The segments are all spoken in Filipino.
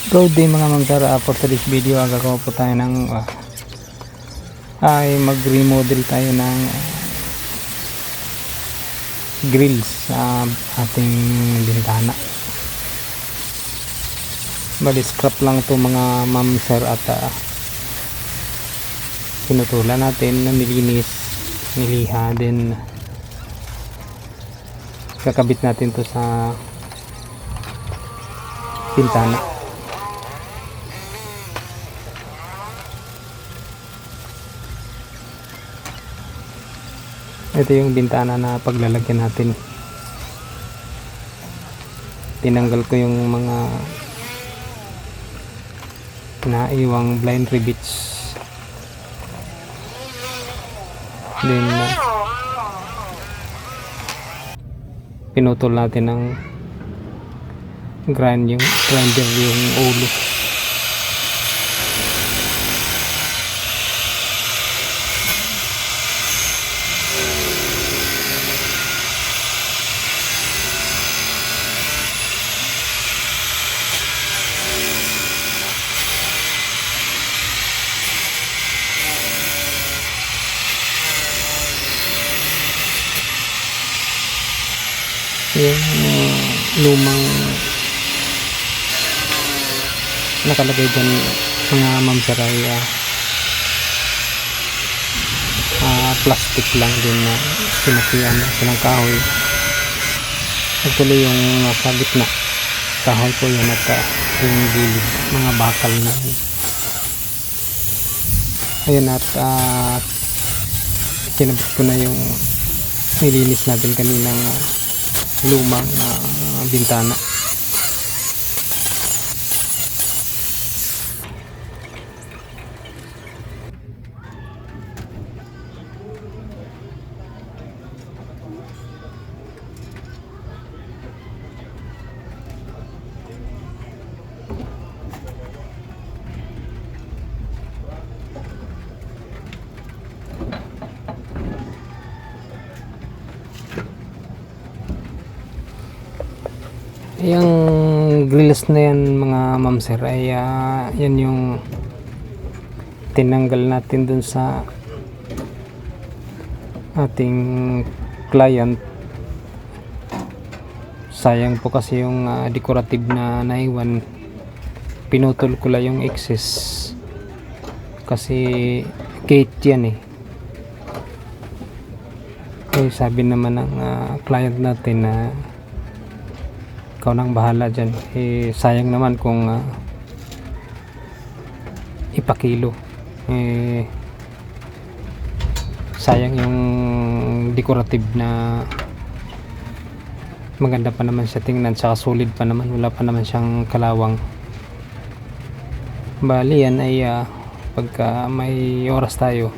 Good day mga ma'am sir. For today's video gagawa po tayo ng ay mag-remodel tayo ng grills sa ating bintana. Bali scrap lang to mga ma'am sir at pinutulan natin, nilinis, niliha, then kakabit natin to sa bintana. Ito yung bintana na paglalagyan natin. Tinanggal ko yung mga naiwang blind rivets. Then pinutol natin ng grinder yung ulo. Yung lumang nakalagay dyan mga ma'am sir ay plastic lang din na sinakian ng kahoy. Actually yung nasa gitna kahoy ko yan at yung gilid mga bakal na ayun at kinabit ko na yung nilinis natin kaninang lumang bintana. Yung grills na yan mga ma'am sir ay yan yung tinanggal natin dun sa ating client. Sayang po kasi yung decorative na naiwan, pinutol ko lang yung excess kasi gate yan sabi naman ng client natin na ikaw nang bahala dyan. Sayang naman kung ipakilo. Sayang yung decorative na maganda pa naman siya tingnan, saka solid pa naman, wala pa naman siyang kalawang. Bali yan ay pagka may oras tayo,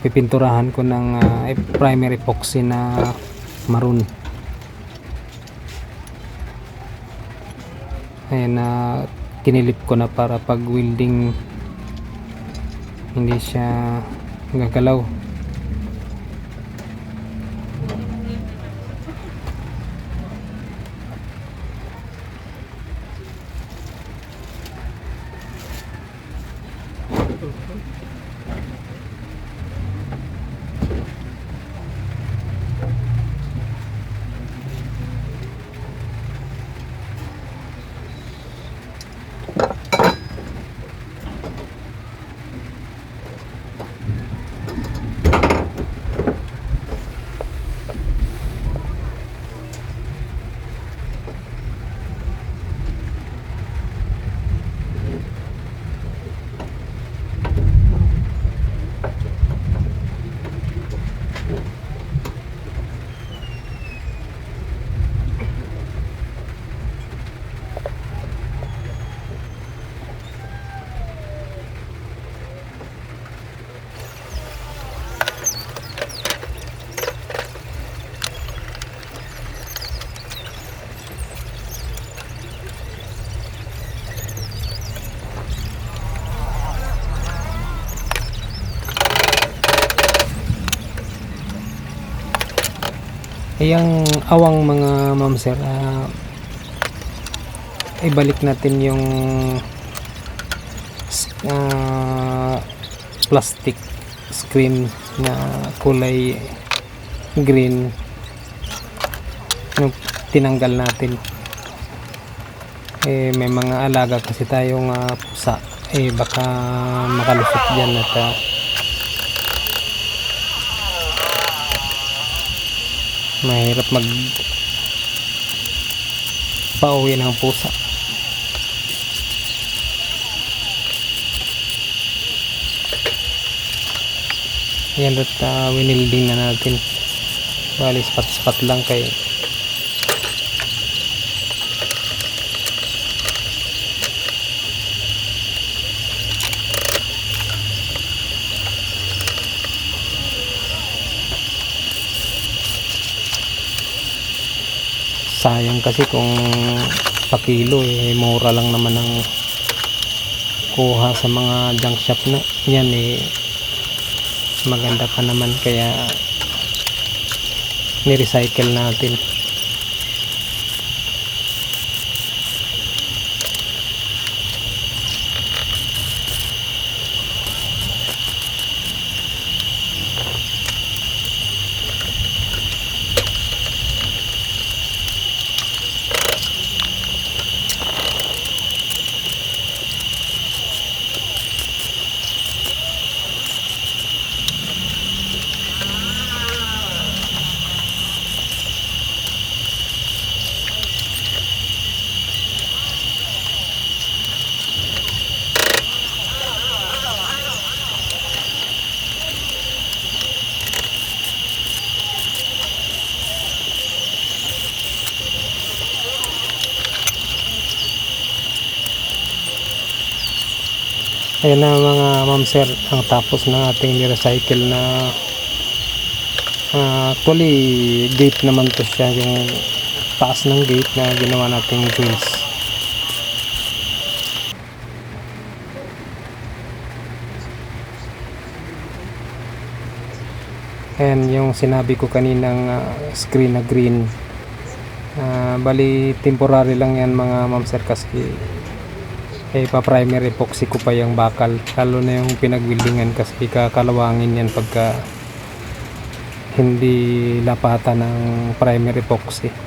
pipinturahan ko ng primer epoxy na maroon. Ayan kinilip ko na para pag welding hindi siya gagalaw. Yung awang mga ma'am sir, ibalik natin yung ah, plastic screen na kulay green yung tinanggal natin. May mga alaga kasi tayong pusa, baka makalusot dyan at mahirap mag pauwi ng pusa. Yan at winilding na natin, bali spot lang kay sayang kasi kung pa-kilo mura lang naman ang kuha sa mga junk shop na yan, maganda pa naman kaya ni-recycle natin. Ayan na mga ma'am sir, ang tapos ng ating ni-recycle na actually gate naman to siya, yung taas ng gate na ginawa nating grills. And yung sinabi ko kaninang screen na green, bali temporary lang yan mga ma'am sir, kasi pa-primer epoxy ko pa yung bakal, lalo na yung pinag-weldingan kasi kakalawangin yan pagka hindi lapatan ng primer epoxy.